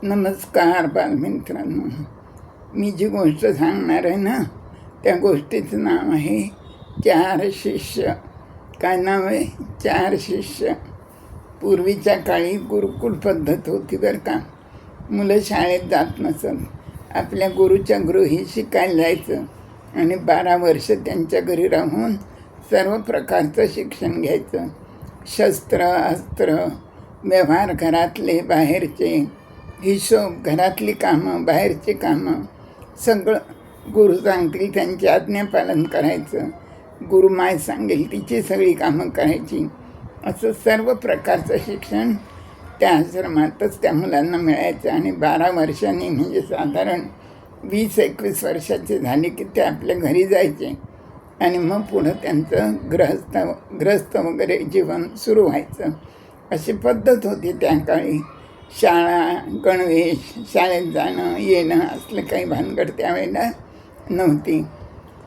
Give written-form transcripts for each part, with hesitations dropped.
नमस्कार बालमित्रांनो. मी जी गोष्ट सांगणार आहे ना, त्या गोष्टीचं नाव आहे चार शिष्य. काय नाव आहे? चार शिष्य. पूर्वीच्या काळी गुरुकुल पद्धत होती बरं का. मुलं शाळेत जात नसत, आपल्या गुरुच्या गृही शिकायला जायचं आणि 12 वर्ष त्यांच्या घरी राहून सर्व प्रकारचं शिक्षण घ्यायचं. शस्त्र, अस्त्र, व्यवहार, घरातले बाहेरचे, हिशोब, घरातली कामं, बाहेरची कामं, सगळं गुरु सांगतील त्यांची आज्ञापालन करायचं. गुरुमाय सांगेल तिची सगळी कामं करायची. असं सर्व प्रकारचं शिक्षण त्या आश्रमातच त्या मुलांना मिळायचं. आणि 12 वर्षांनी म्हणजे साधारण 20-21 वर्षाचे झाले की ते आपल्या घरी जायचे आणि मग पुढं त्यांचं ग्रहस्थ वगैरे जीवन सुरू व्हायचं. अशी पद्धत होती त्या काळी. शाळा, गणवेश, शाळेत जाणं येणं असलं काही भानगड त्यावेळेला नव्हती.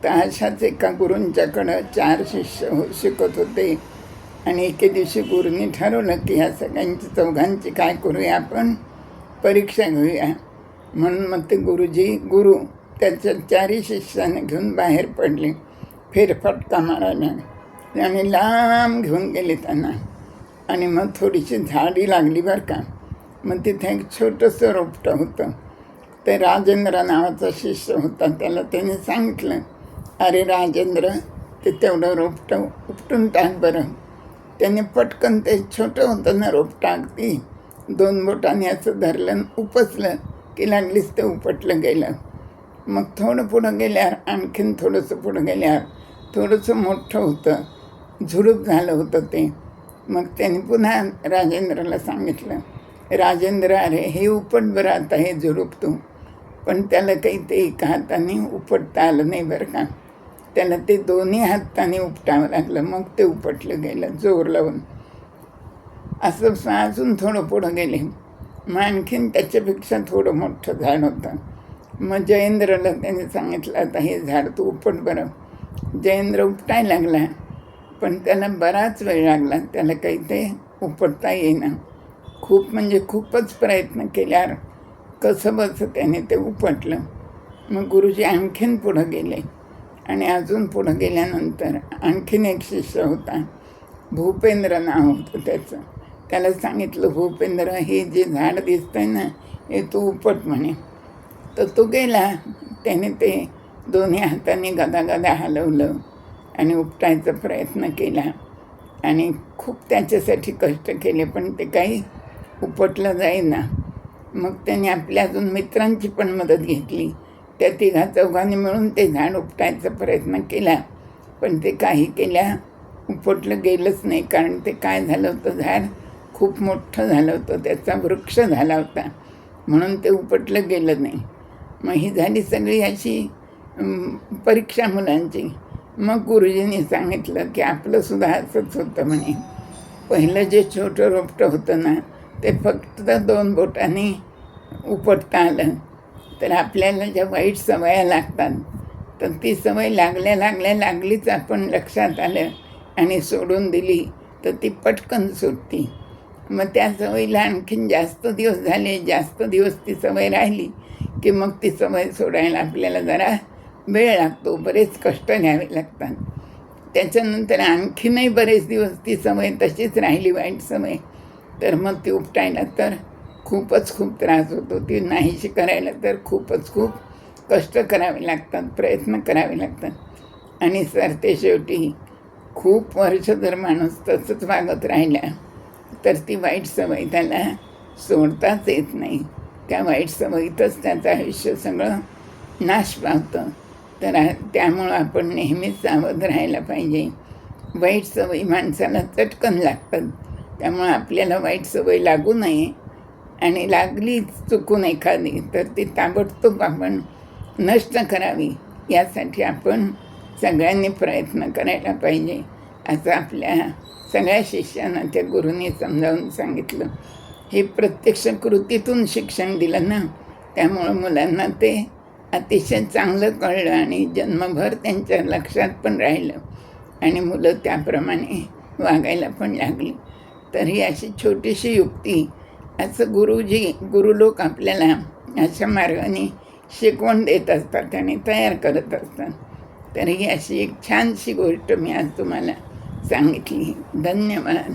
तर अशाच एका गुरूंच्याकडं 4 शिष्य शिकत होते. आणि एके दिवशी गुरूंनी ठरवलं की ह्या सगळ्यांची चौघांची काय करूया, आपण परीक्षा घेऊया. म्हणून मग ते गुरु त्याच्या 4 शिष्याने घेऊन बाहेर पडले. फेरफटका मारायला आणि लांब घेऊन गेले त्यांना. आणि मग थोडीशी झाडी लागली बरं का. मग तिथे एक छोटंसं रोपटं होतं. ते राजेंद्र नावाचा शिष्य होता. त्याला त्याने सांगितलं, अरे राजेंद्र, ते तेवढं रोपटं उपटून टाक बरं. त्याने पटकन, ते छोटं होतं ना रोपटं, अगदी 2 बोटांनी असं धरलं, उपसलं की लागलीच ते उपटलं गेलं. मग थोडं पुढं गेल्यावर, आणखीन थोडंसं पुढं गेल्यावर थोडंसं मोठं होतं, झुडूप झालं होतं ते. मग त्याने पुन्हा राजेंद्राला सांगितलं, राजेंद्र, अरे हे उपट बरं आता हे झुडूप तू. पण त्याला काही ते एका हाताने उपटता आलं नाही बरं का. त्याला ते दोन्ही हाताने उपटावं लागलं. मग ते उपटलं गेलं जोर लावून. असं अजून थोडं पुढं गेले. मग आणखीन त्याच्यापेक्षा थोडं मोठं झाड होतं. मग जयेंद्रला त्याने सांगितलं, आता हे झाड तू उपट बरं. जयेंद्र उपटायला लागला, पण त्याला बराच वेळ लागला. त्याला काही ते उपटता येईना. खूप म्हणजे खूपच प्रयत्न केल्यावर कसं बसं त्याने ते उपटलं. मग गुरुजी आणखीन पुढं गेले. आणि अजून पुढं गेल्यानंतर आणखीन एक शिष्य होता, भूपेंद्र नाव होतं त्याचं. त्याला सांगितलं, भूपेंद्र, हे जे झाड दिसतंय ना, हे तू उपट म्हणे. तर तो गेला. त्याने ते दोन्ही हाताने गदागदा हलवलं आणि उपटायचा प्रयत्न केला. आणि खूप त्याच्यासाठी कष्ट केले, पण ते काही उपटलं जाईना. मग त्याने आपल्या अजून मित्रांची पण मदत घेतली. त्या 3-4 मिळून ते झाड उपटायचा प्रयत्न केला, पण ते काही केल्या उपटलं गेलंच नाही. कारण ते काय झालं होतं, झाड खूप मोठं झालं होतं, त्याचा वृक्ष झाला होता, म्हणून ते उपटलं गेलं नाही. मग ही झाली सगळी अशी परीक्षा मुलांची. मग गुरुजींनी सांगितलं की आपलंसुद्धा असंच होतं म्हणे. पहिलं जे छोटं रोपटं होतं ना, ते फक्त 2 बोटांनी उपटता आलं. तर आपल्याला ज्या वाईट सवया लागतात, तर ती सवय लागलीच आपण लक्षात आलं आणि सोडून दिली, तर ती पटकन सुटती. मग त्या सवयीला आणखीन जास्त दिवस झाले, जास्त दिवस ती सवय राहिली की मग ती सवय सोडायला आपल्याला जरा वेळ लागतो, बरेच कष्ट घ्यावे लागतात. त्याच्यानंतर आणखीनही बरेच दिवस ती सवय तशीच राहिली, वाईट सवय, तर मग ती उपटायला तर खूप त्रास होतो. ती नाहीशी करायला तर खूप कष्ट करावे लागतात, प्रयत्न करावे लागतात. आणि सरते शेवटी खूप वर्ष जर माणूस तसंच वागत राहिला, तर ती वाईट सवय त्याला सोडताच येत नाही. त्या वाईट सवयीतच त्याचं आयुष्य सगळं नाश पावतं. तर त्यामुळं आपण नेहमीच सावध राहायला पाहिजे. वाईट सवयी माणसाला चटकन लागतात. त्यामुळं आपल्याला वाईट सवय लागू नये, आणि लागली चुकून एखादी तर ती ताबडतोब आपण नष्ट करावी, यासाठी आपण सगळ्यांनी प्रयत्न करायला पाहिजे, असं आपल्या सगळ्या शिष्यांना त्या गुरूंनी समजावून सांगितलं. हे प्रत्यक्ष कृतीतून शिक्षण दिलं ना, त्यामुळं मुलांना ते अतिशय चांगलं कळलं आणि जन्मभर त्यांच्या लक्षात पण राहिलं आणि मुलं त्याप्रमाणे वागायला पण लागली. तर ही अशी छोटीशी युक्ती असं गुरुलोक आपल्याला अशा मार्गाने शिकवण देत असतात आणि तयार करत असतात. तर ही अशी एक छानशी गोष्ट मी आज तुम्हाला सांगितली. धन्यवाद.